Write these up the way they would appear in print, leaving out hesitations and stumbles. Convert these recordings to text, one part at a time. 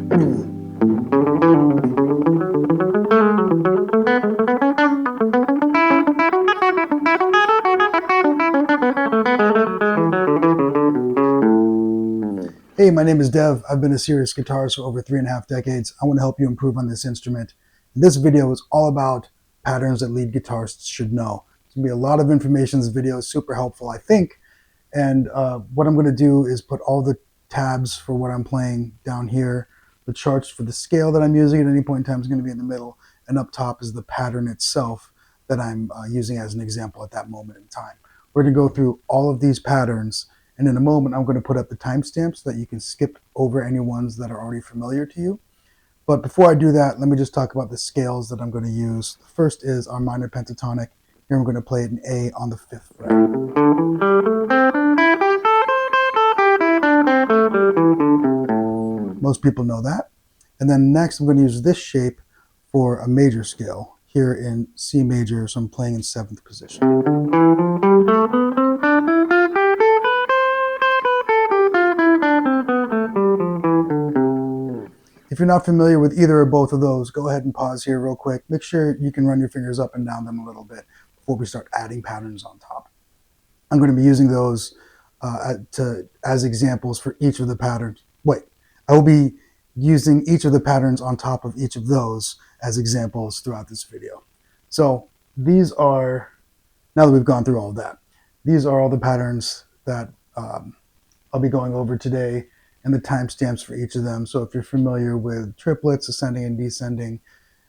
Hey, my name is Dev. I've been a serious guitarist for over 3.5 decades. I want to help you improve on this instrument. And this video is all about patterns that lead guitarists should know. It's going to be a lot of information. This video is super helpful, I think. And what I'm going to do is put all the tabs for what I'm playing down here. The charts for the scale that I'm using at any point in time is going to be in the middle. And up top is the pattern itself that I'm using as an example at that moment in time. We're going to go through all of these patterns. And in a moment, I'm going to put up the timestamps so that you can skip over any ones that are already familiar to you. But before I do that, let me just talk about the scales that I'm going to use. The first is our minor pentatonic. Here I'm going to play it in A on the 5th fret. Most people know that. And then next, I'm going to use this shape for a major scale here in C major, so I'm playing in 7th position. If you're not familiar with either or both of those, go ahead and pause here real quick. Make sure you can run your fingers up and down them a little bit before we start adding patterns on top. I'm going to be using those as examples for each of the patterns. I will be using each of the patterns on top of each of those as examples throughout this video. So these are, now that we've gone through all of that, these are all the patterns that I'll be going over today, and the timestamps for each of them. So if you're familiar with triplets, ascending and descending,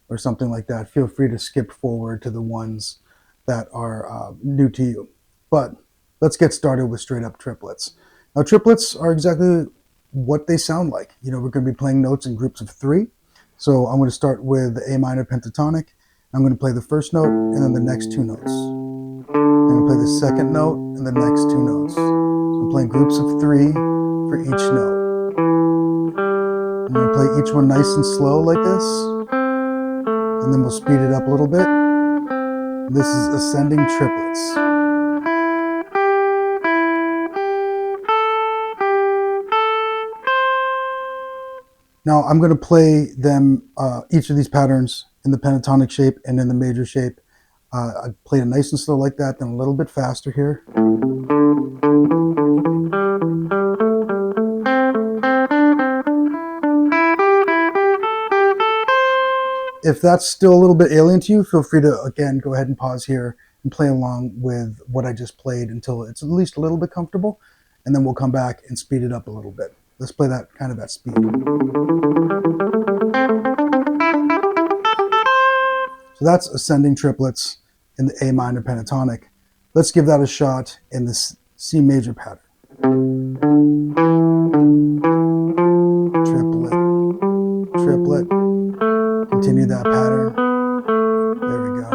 or something like that, feel free to skip forward to the ones that are new to you. But let's get started with straight up triplets. Now triplets are exactly what they sound like. You know, we're going to be playing notes in groups of 3. So I'm going to start with the A minor pentatonic. I'm going to play the first note and then the next 2 notes. I'm going to play the second note and the next 2 notes. So I'm playing groups of 3 for each note. I'm going to play each one nice and slow like this, and then we'll speed it up a little bit. This is ascending triplets. Now I'm going to play them, each of these patterns, in the pentatonic shape and in the major shape. I played it nice and slow like that, then a little bit faster here. If that's still a little bit alien to you, feel free to, again, go ahead and pause here and play along with what I just played until it's at least a little bit comfortable, and then we'll come back and speed it up a little bit. Let's play that kind of at speed. So that's ascending triplets in the A minor pentatonic. Let's give that a shot in the C major pattern. Triplet, triplet. Continue that pattern. There we go.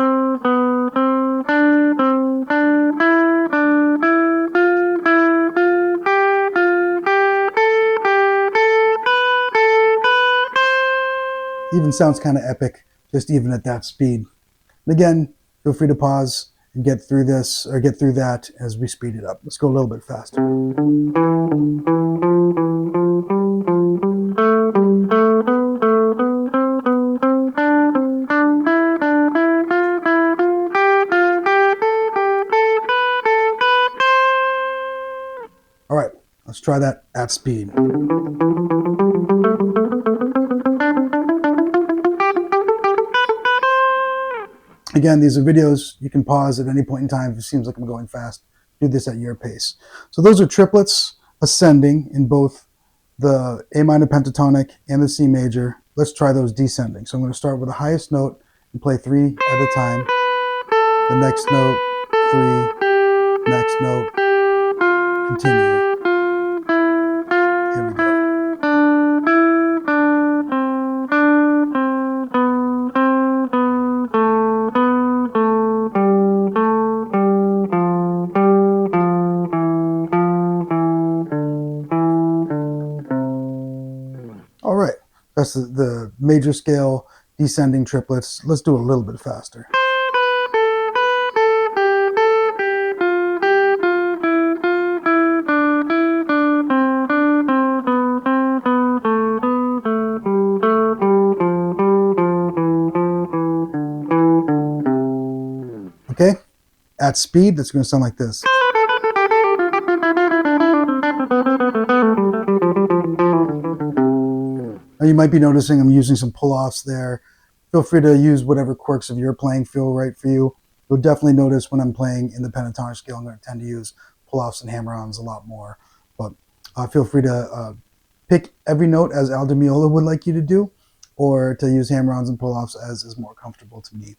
Even sounds kind of epic, just even at that speed. And again, feel free to pause and get through this, or get through that as we speed it up. Let's go a little bit faster. All right, let's try that at speed. Again, these are videos. You can pause at any point in time if it seems like I'm going fast. Do this at your pace. So those are triplets ascending in both the A minor pentatonic and the C major. Let's try those descending. So I'm going to start with the highest note and play 3 at a time. The next note, 3, next note, continue. Here we go. All right, that's the major scale descending triplets. Let's do it a little bit faster. At speed, that's going to sound like this. Now you might be noticing I'm using some pull-offs there. Feel free to use whatever quirks of your playing feel right for you. You'll definitely notice when I'm playing in the pentatonic scale, I'm going to tend to use pull-offs and hammer-ons a lot more. But feel free to pick every note as Al Di Meola would like you to do, or to use hammer-ons and pull-offs as is more comfortable to me.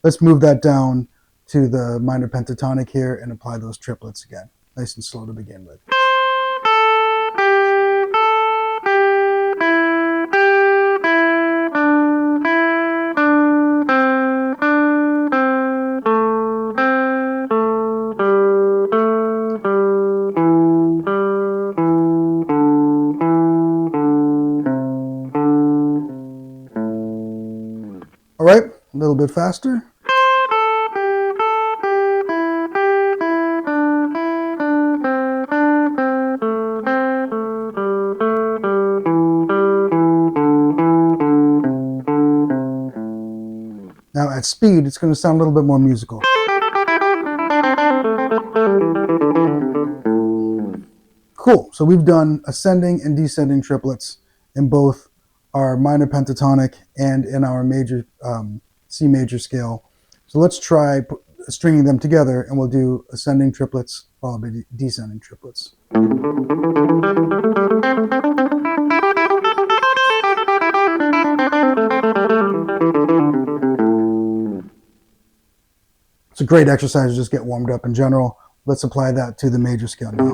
Let's move that down to the minor pentatonic here and apply those triplets again. Nice and slow to begin with. All right, a little bit faster. Now at speed, it's going to sound a little bit more musical. Cool, so we've done ascending and descending triplets in both our minor pentatonic and in our major C major scale. So let's try stringing them together, and we'll do ascending triplets followed by descending triplets. It's a great exercise to just get warmed up in general. Let's apply that to the major scale now.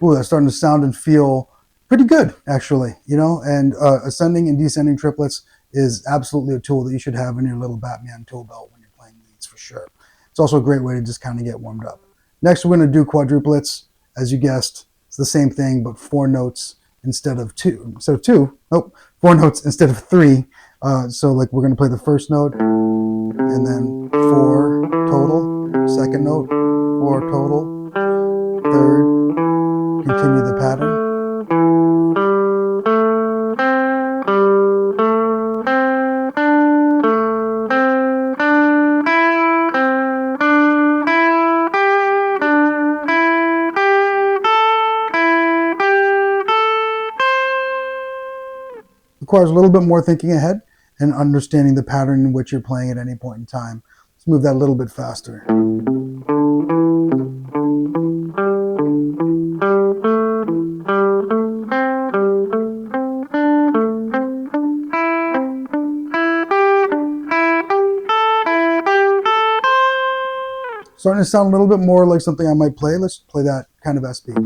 Ooh, that's starting to sound and feel pretty good, actually, you know, and ascending and descending triplets is absolutely a tool that you should have in your little Batman tool belt when you're playing leads for sure. It's also a great way to just kind of get warmed up. Next, we're going to do quadruplets. As you guessed, it's the same thing, but 4 notes instead of 2. Nope, 4 notes instead of 3. So like we're going to play the first note, and then 4 total, second note, 4 total, third, continue the pattern. Requires a little bit more thinking ahead and understanding the pattern in which you're playing at any point in time. Let's move that a little bit faster. Starting to sound a little bit more like something I might play. Let's play that kind of at speed.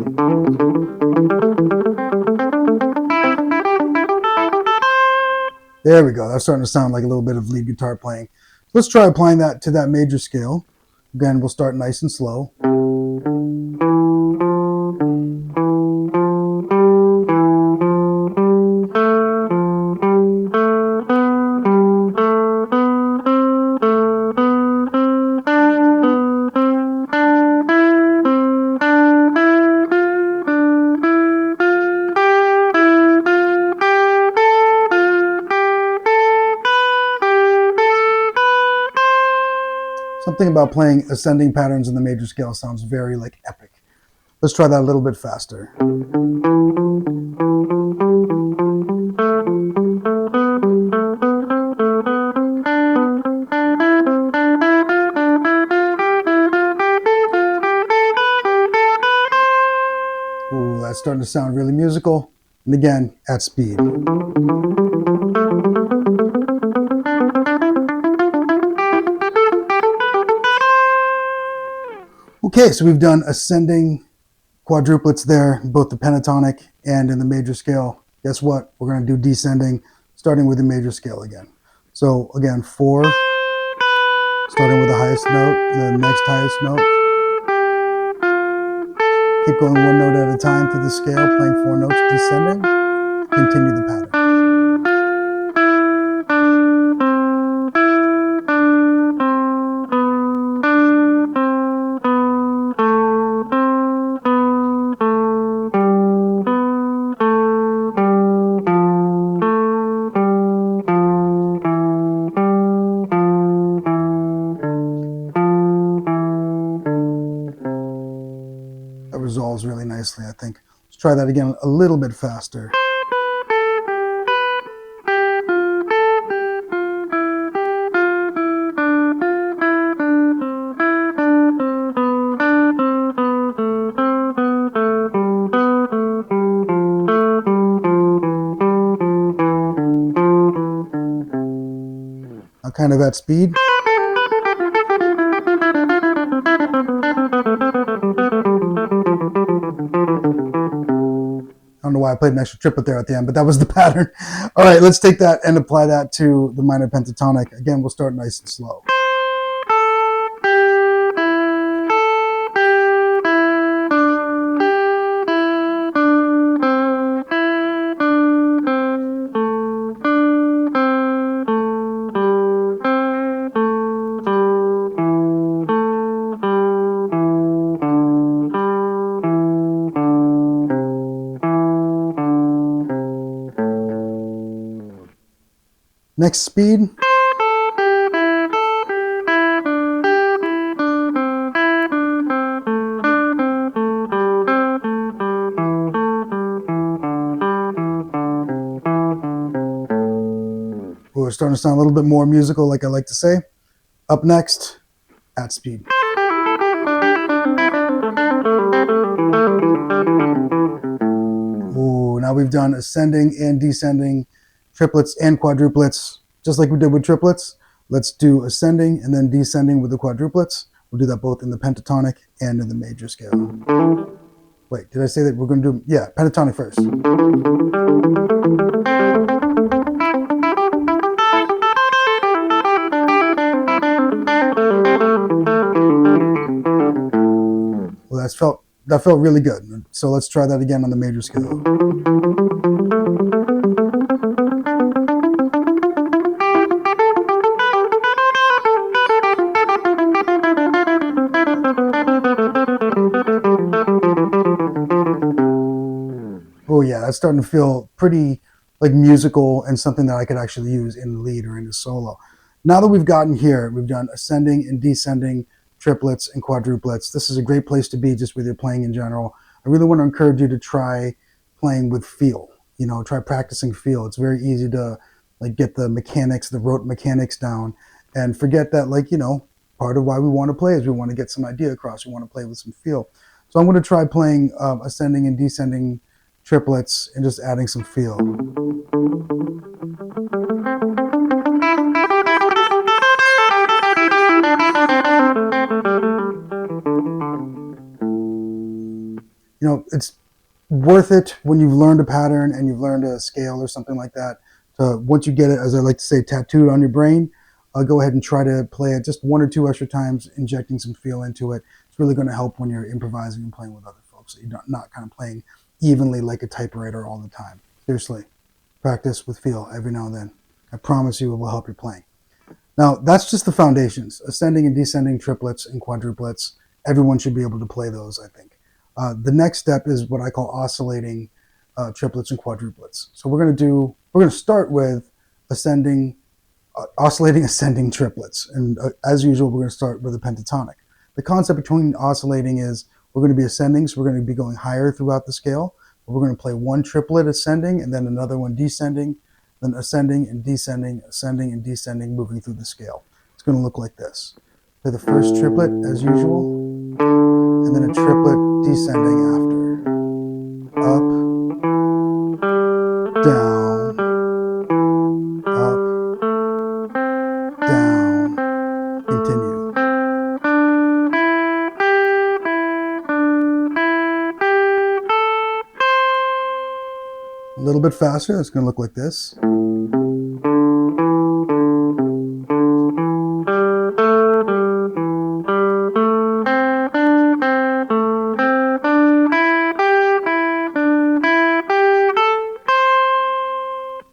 There we go. That's starting to sound like a little bit of lead guitar playing. Let's try applying that to that major scale. Again, we'll start nice and slow. Something about playing ascending patterns in the major scale sounds very like epic. Let's try that a little bit faster. Ooh, that's starting to sound really musical. And again, at speed. Okay, so we've done ascending quadruplets there, both the pentatonic and in the major scale. Guess what? We're going to do descending, starting with the major scale again. So again, 4, starting with the highest note, and the next highest note. Keep going 1 note at a time through the scale, playing 4 notes, descending. Continue the pattern. try that again a little bit faster. Now kind of at speed. I don't know why I played an extra triplet there at the end, but that was the pattern. All right, let's take that and apply that to the minor pentatonic. Again, we'll start nice and slow. Next speed. We're starting to sound a little bit more musical, like I like to say. Up next, at speed. Ooh, now we've done ascending and descending triplets and quadruplets, just like we did with triplets. Let's do ascending and then descending with the quadruplets. We'll do that both in the pentatonic and in the major scale. Wait, did I say that we're going to do, yeah, pentatonic first. Well, that felt really good. So let's try that again on the major scale. Oh yeah, that's starting to feel pretty like musical and something that I could actually use in the lead or in the solo. Now that we've gotten here, we've done ascending and descending triplets and quadruplets. This is a great place to be just with your playing in general. I really want to encourage you to try playing with feel. You know, try practicing feel. It's very easy to like get the mechanics, the rote mechanics down, and forget that, like, you know, part of why we want to play is we want to get some idea across. We want to play with some feel. So I'm going to try playing ascending and descending triplets and just adding some feel. You know, it's worth it when you've learned a pattern and you've learned a scale or something like that. To, once you get it, as I like to say, tattooed on your brain, go ahead and try to play it just 1 or 2 extra times, injecting some feel into it. It's really going to help when you're improvising and playing with other folks, so you're not kind of playing evenly like a typewriter all the time. Seriously, practice with feel every now and then. I promise you it will help your playing. Now, that's just the foundations. Ascending and descending triplets and quadruplets. Everyone should be able to play those, I think. The next step is what I call oscillating triplets and quadruplets. So we're going to start with oscillating ascending triplets. And as usual, we're going to start with a pentatonic. The concept between oscillating is we're going to be ascending, so we're going to be going higher throughout the scale. We're going to play one triplet ascending and then another one descending, then ascending and descending, moving through the scale. It's going to look like this. Play the first triplet as usual, and then a triplet descending after. Up, down, up, down, continue. A little bit faster, it's going to look like this.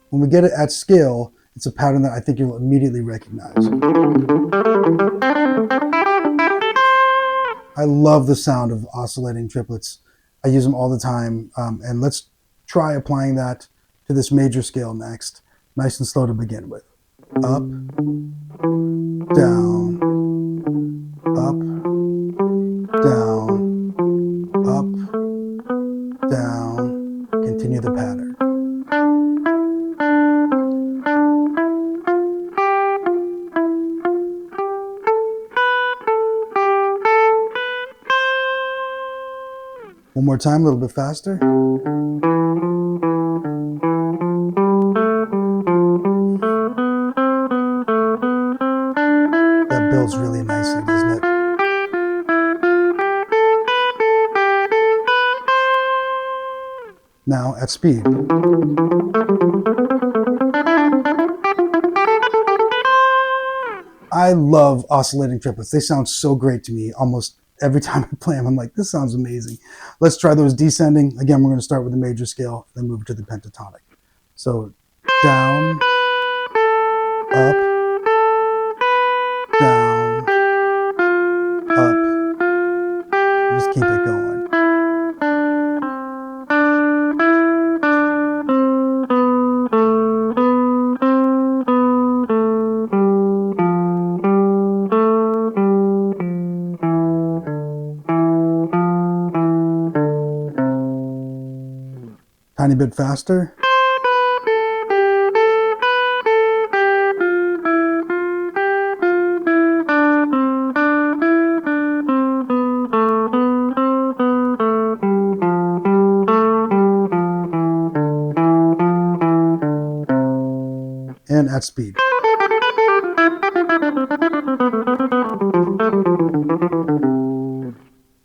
When we get it at scale, it's a pattern that I think you'll immediately recognize. I love the sound of oscillating triplets. I use them all the time, and let's try applying that to this major scale next. Nice and slow to begin with. Up, down, up, down, up, down, One more time, a little bit faster. That builds really nicely, doesn't it? Now at speed. I love oscillating triplets. They sound so great to me. Almost every time I play them, I'm like, this sounds amazing. Let's try those descending. Again, we're going to start with the major scale, then move to the pentatonic. So down, up, down, up. Just keep it going. Tiny bit faster. And at speed.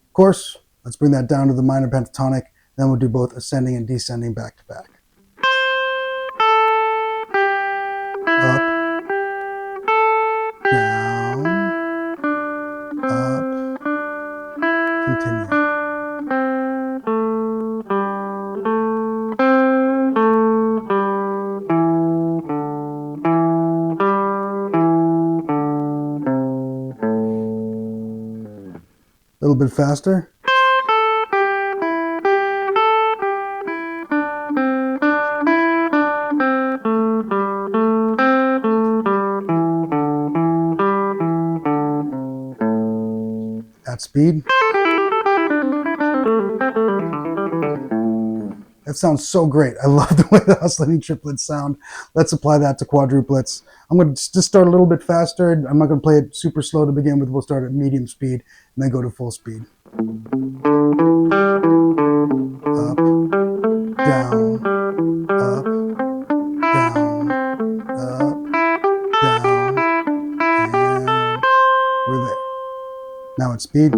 Of course, let's bring that down to the minor pentatonic. Then we'll do both ascending and descending back to back. Up, down, up, continue. A little bit faster. At speed. That sounds so great. I love the way the oscillating triplets sound. Let's apply that to quadruplets. I'm going to just start a little bit faster. I'm not going to play it super slow to begin with. We'll start at medium speed and then go to full speed. Up, down, up, down, up, down, and we're there. Now at speed.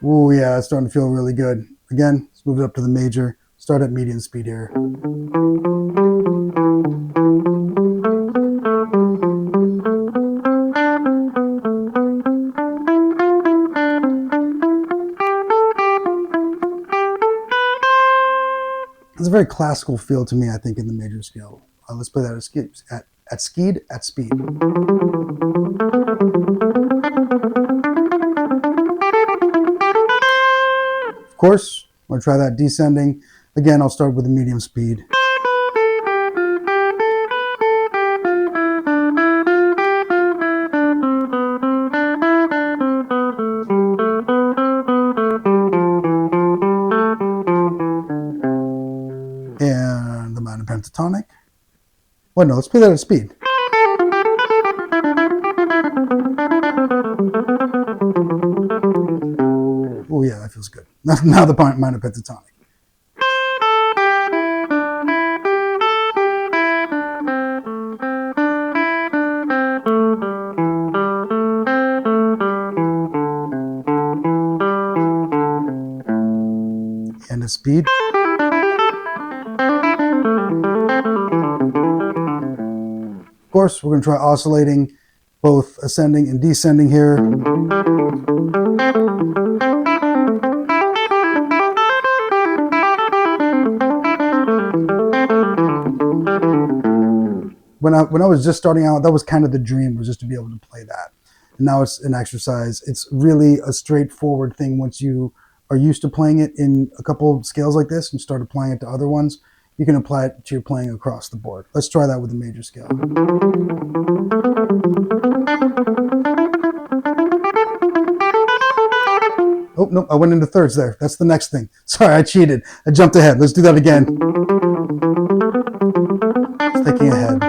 Ooh, yeah, it's starting to feel really good. Again, let's move it up to the major. Start at medium speed here. It's a very classical feel to me, I think, in the major scale. Let's play that at speed. Of course, we're going to try that descending. Again, I'll start with the medium speed. And the minor pentatonic. Well, no, let's play that at speed. Oh yeah, that feels good. Now the minor pentatonic. And at speed. Of course, we're going to try oscillating, both ascending and descending here. When I was just starting out, that was kind of the dream, was just to be able to play that. And now it's an exercise. It's really a straightforward thing once you are used to playing it in a couple scales like this and start applying it to other ones. You can apply it to your playing across the board. Let's try that with the major scale. Oh, no, I went into thirds there. That's the next thing. Sorry, I cheated. I jumped ahead. Let's do that again. Sticking ahead.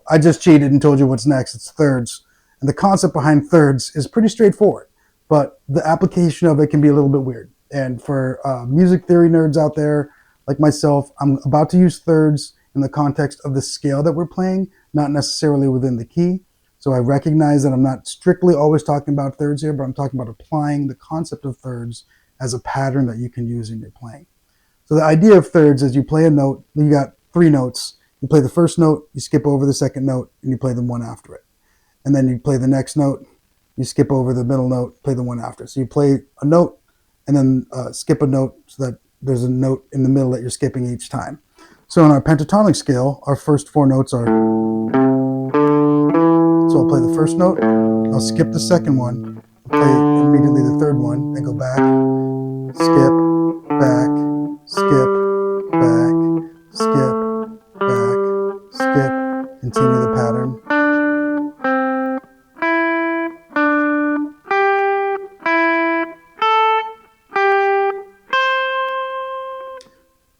I just cheated and told you what's next. It's thirds. And the concept behind thirds is pretty straightforward, but the application of it can be a little bit weird. And for music theory nerds out there like myself, I'm about to use thirds in the context of the scale that we're playing, not necessarily within the key. So I recognize that I'm not strictly always talking about thirds here, but I'm talking about applying the concept of thirds as a pattern that you can use in your playing. So the idea of thirds is you play a note, you got 3 notes. You play the first note, you skip over the second note, and you play the one after it. And then you play the next note, you skip over the middle note, play the one after. So you play a note and then skip a note so that there's a note in the middle that you're skipping each time. So in our pentatonic scale, our first 4 notes are... So I'll play the first note, I'll skip the second one, I'll play immediately the third one, then go back, skip, back, skip, back, skip, back, skip, continue the pattern.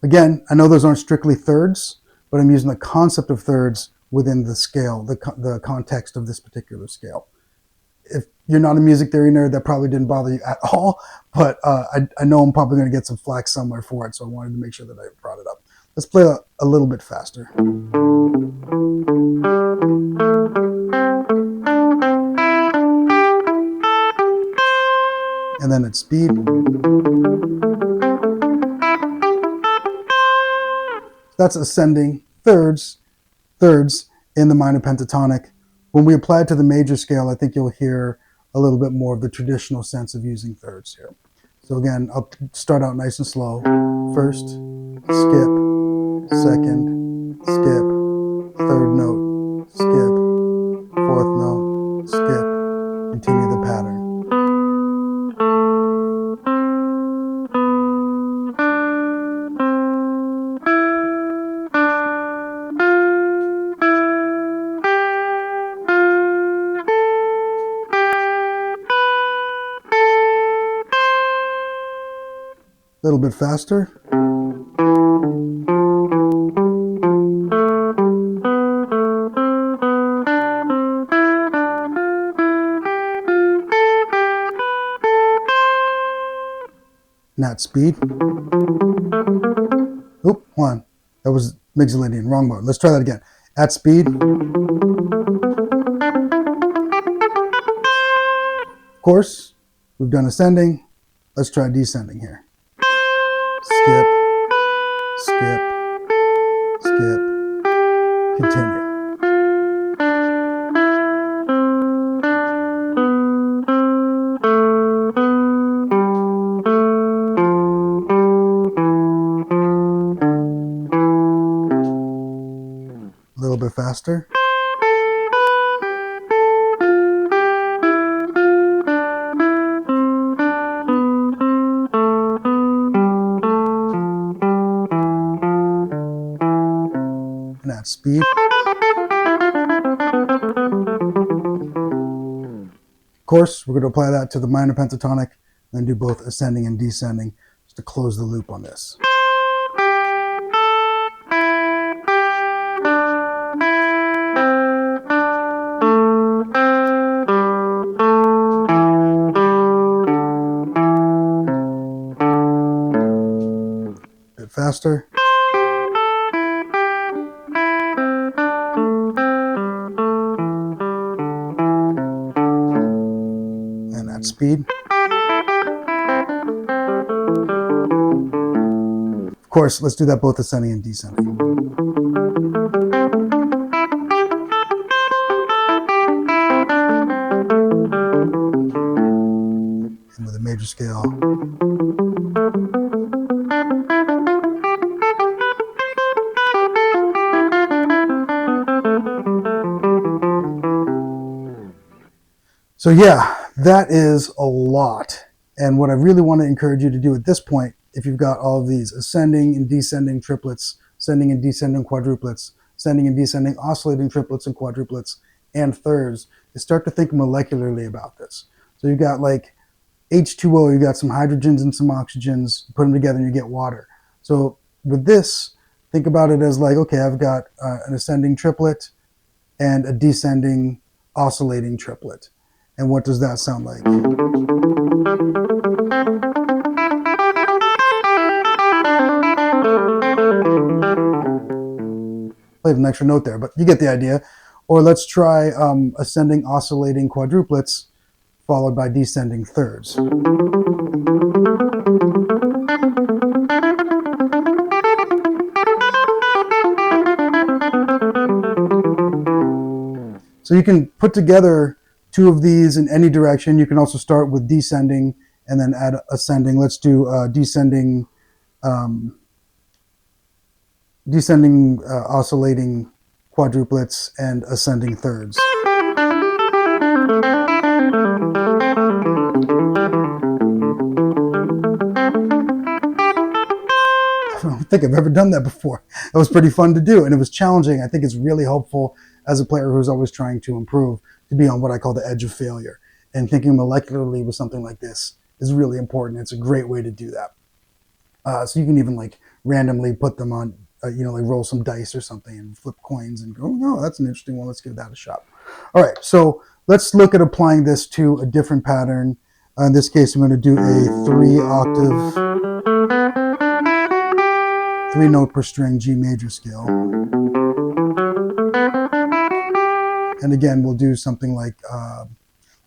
Again, I know those aren't strictly thirds, but I'm using the concept of thirds within the scale, the context of this particular scale. If you're not a music theory nerd, that probably didn't bother you at all, but I know I'm probably going to get some flack somewhere for it, so I wanted to make sure that I brought it up. Let's play a little bit faster. And then at speed. That's ascending thirds in the minor pentatonic. When we apply it to the major scale, I think you'll hear a little bit more of the traditional sense of using thirds here. So again, I'll start out nice and slow. First, skip, second, skip, third note, skip, fourth note, skip, continue the pattern. A little bit faster. And at speed. Oop, hold on. That was Mixolydian, wrong mode. Let's try that again. At speed. Of course, we've done ascending. Let's try descending here. Skip, skip, skip, continue. A little bit faster. And at speed. Of course, we're going to apply that to the minor pentatonic, and then do both ascending and descending just to close the loop on this. A bit faster. Speed. Of course, let's do that both ascending and descending. And with a major scale. So yeah, that is a lot. And what I really want to encourage you to do at this point, if you've got all of these ascending and descending triplets, ascending and descending quadruplets, ascending and descending oscillating triplets and quadruplets, and thirds, is start to think molecularly about this. So you've got like H2O, you've got some hydrogens and some oxygens, you put them together and you get water. So with this, think about it as like, okay, I've got an ascending triplet, and a descending oscillating triplet. And what does that sound like? Played an extra note there, but you get the idea. Or let's try ascending oscillating quadruplets followed by descending thirds. So you can put together two of these in any direction. You can also start with descending and then add ascending. Let's do descending oscillating quadruplets and ascending thirds. I don't think I've ever done that before. It was pretty fun to do, and it was challenging. I think it's really helpful as a player who's always trying to improve to be on what I call the edge of failure. And thinking molecularly with something like this is really important. It's a great way to do that. So you can even like randomly put them on, like roll some dice or something and flip coins and go, oh, no, that's an interesting one. Let's give that a shot. All right, so let's look at applying this to a different pattern. In this case, I'm going to do a 3-note per string G major scale. And again, we'll do something like,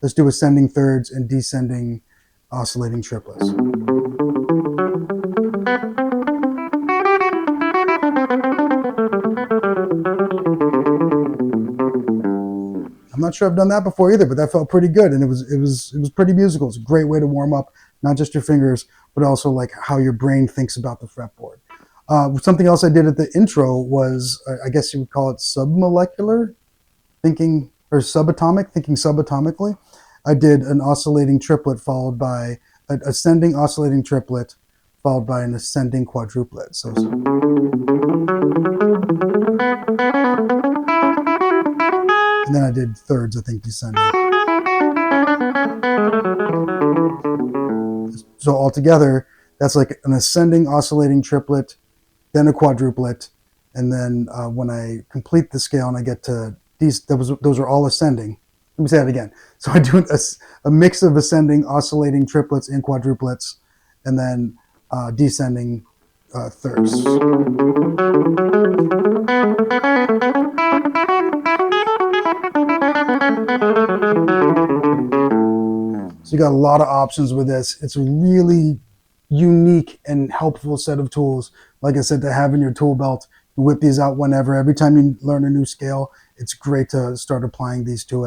let's do ascending thirds and descending oscillating triplets. I'm not sure I've done that before either, but that felt pretty good, and it was pretty musical. It's a great way to warm up not just your fingers, but also like how your brain thinks about the fretboard. Something else I did at the intro was, I guess you would call it submolecular thinking, or subatomic, thinking subatomically. I did an oscillating triplet followed by an ascending oscillating triplet followed by an ascending quadruplet. So and then I did thirds, I think, descending. So altogether, that's like an ascending oscillating triplet, then a quadruplet, and then when I complete the scale and I get to these, those are all ascending. Let me say that again. So I do a mix of ascending oscillating triplets and quadruplets, and then descending thirds. So you got a lot of options with this. It's a really unique and helpful set of tools. Like I said, to have in your tool belt. You whip these out whenever. Every time you learn a new scale, it's great to start applying these to it.